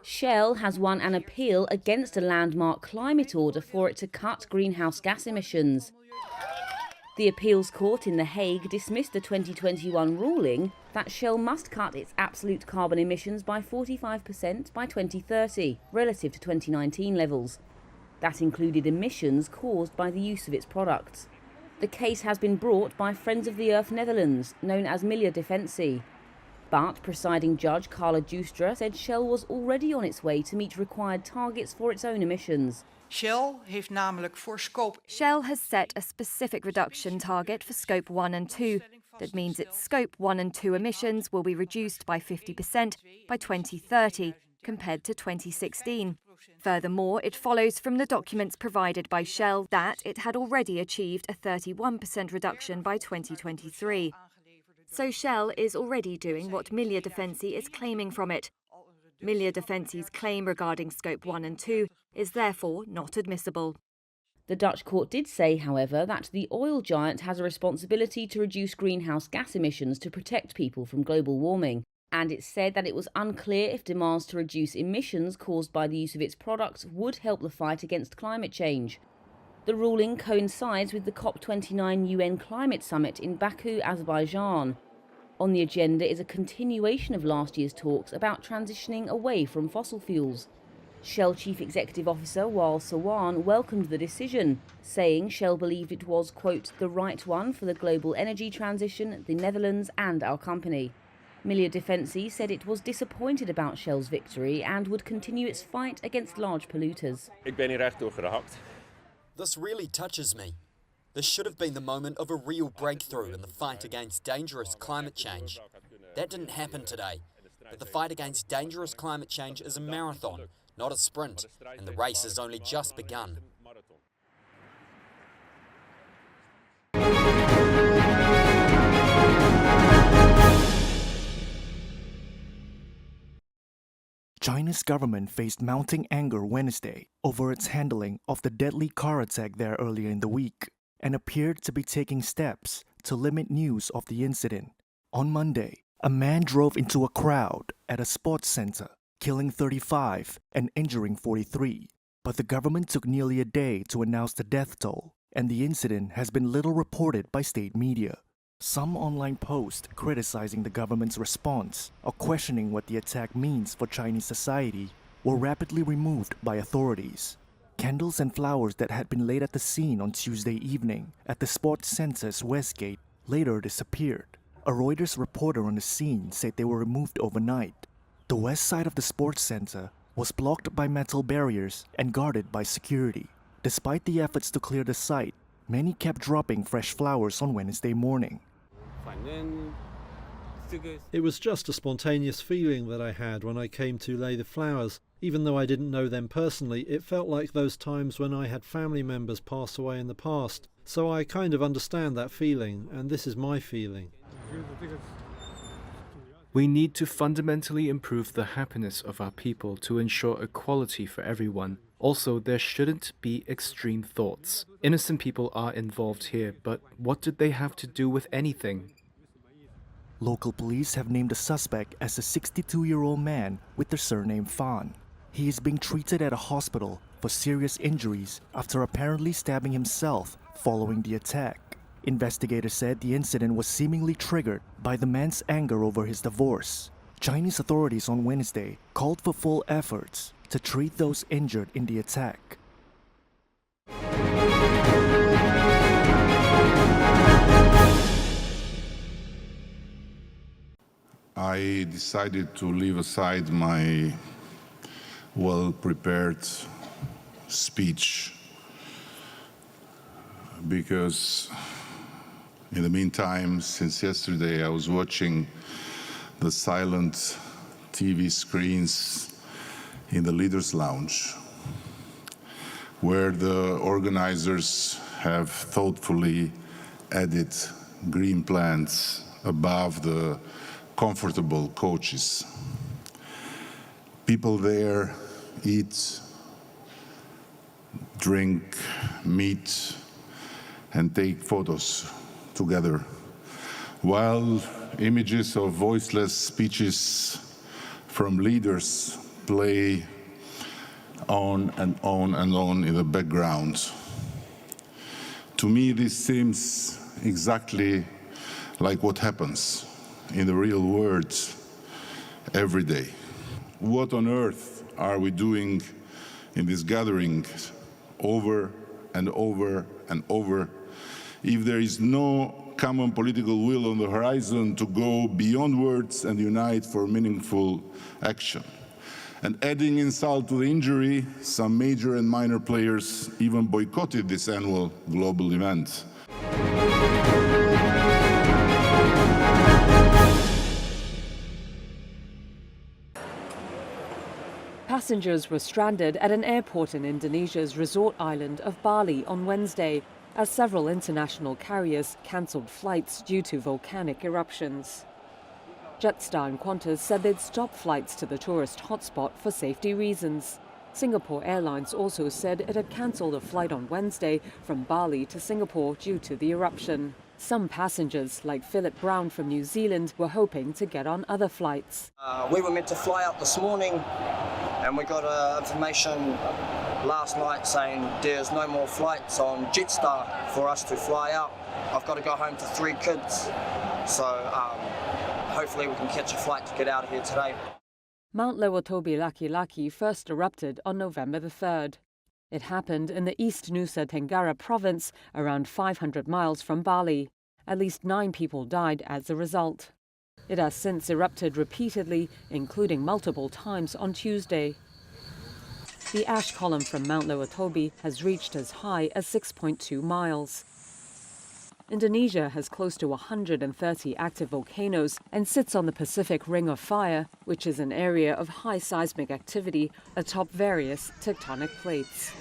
Shell has won an appeal against a landmark climate order for it to cut greenhouse gas emissions. The appeals court in The Hague dismissed the 2021 ruling that Shell must cut its absolute carbon emissions by 45% by 2030, relative to 2019 levels. That included emissions caused by the use of its products. The case has been brought by Friends of the Earth Netherlands, known as Milieudefensie. But presiding judge Carla Joustra said Shell was already on its way to meet required targets for its own emissions. Shell has set a specific reduction target for Scope 1 and 2. That means its Scope 1 and 2 emissions will be reduced by 50% by 2030, compared to 2016. Furthermore, it follows from the documents provided by Shell that it had already achieved a 31% reduction by 2023. So Shell is already doing what Milieudefensie is claiming from it. Milieudefensie's claim regarding Scope 1 and 2 is therefore not admissible. The Dutch court did say, however, that the oil giant has a responsibility to reduce greenhouse gas emissions to protect people from global warming. And it said that it was unclear if demands to reduce emissions caused by the use of its products would help the fight against climate change. The ruling coincides with the COP29 UN Climate Summit in Baku, Azerbaijan. On the agenda is a continuation of last year's talks about transitioning away from fossil fuels. Shell Chief Executive Officer Wael Sawan welcomed the decision, saying Shell believed it was, quote, the right one for the global energy transition, the Netherlands and our company. Milieudefensie said it was disappointed about Shell's victory and would continue its fight against large polluters. Ik ben hier recht door geraakt. This really touches me. This should have been the moment of a real breakthrough in the fight against dangerous climate change. That didn't happen today. But the fight against dangerous climate change is a marathon, not a sprint, and the race has only just begun. China's government faced mounting anger Wednesday over its handling of the deadly car attack there earlier in the week, and appeared to be taking steps to limit news of the incident. On Monday, a man drove into a crowd at a sports center, killing 35 and injuring 43. But the government took nearly a day to announce the death toll, and the incident has been little reported by state media. Some online posts criticizing the government's response or questioning what the attack means for Chinese society were rapidly removed by authorities. Candles and flowers that had been laid at the scene on Tuesday evening at the sports center's west gate later disappeared. A Reuters reporter on the scene said they were removed overnight. The west side of the sports center was blocked by metal barriers and guarded by security. Despite the efforts to clear the site, many kept dropping fresh flowers on Wednesday morning. It was just a spontaneous feeling that I had when I came to lay the flowers. Even though I didn't know them personally, it felt like those times when I had family members pass away in the past. So I kind of understand that feeling, and this is my feeling. We need to fundamentally improve the happiness of our people to ensure equality for everyone. Also, there shouldn't be extreme thoughts. Innocent people are involved here, but what did they have to do with anything? Local police have named the suspect as a 62-year-old man with the surname Fan. He is being treated at a hospital for serious injuries after apparently stabbing himself following the attack. Investigators said the incident was seemingly triggered by the man's anger over his divorce. Chinese authorities on Wednesday called for full efforts to treat those injured in the attack. I decided to leave aside my well-prepared speech because in the meantime, since yesterday, I was watching the silent TV screens in the Leaders' Lounge, where the organizers have thoughtfully added green plants above the comfortable couches. People there eat, drink, meet, and take photos together, while images of voiceless speeches from leaders play on and on and on in the background. To me, this seems exactly like what happens in the real world every day. What on earth are we doing in this gathering over and over and over if there is no common political will on the horizon to go beyond words and unite for meaningful action? And adding insult to the injury, some major and minor players even boycotted this annual global event. Passengers were stranded at an airport in Indonesia's resort island of Bali on Wednesday, as several international carriers cancelled flights due to volcanic eruptions. Jetstar and Qantas said they'd stop flights to the tourist hotspot for safety reasons. Singapore Airlines also said it had cancelled a flight on Wednesday from Bali to Singapore due to the eruption. Some passengers, like Philip Brown from New Zealand, were hoping to get on other flights. We were meant to fly out this morning, and we got information last night saying there's no more flights on Jetstar for us to fly out. I've got to go home to 3 kids, so hopefully we can catch a flight to get out of here today. Mount Lewatobi Laki-Laki first erupted on November the 3rd. It happened in the East Nusa Tenggara province, around 500 miles from Bali. At least 9 people died as a result. It has since erupted repeatedly, including multiple times on Tuesday. The ash column from Mount Lewatobi has reached as high as 6.2 miles. Indonesia has close to 130 active volcanoes and sits on the Pacific Ring of Fire, which is an area of high seismic activity atop various tectonic plates.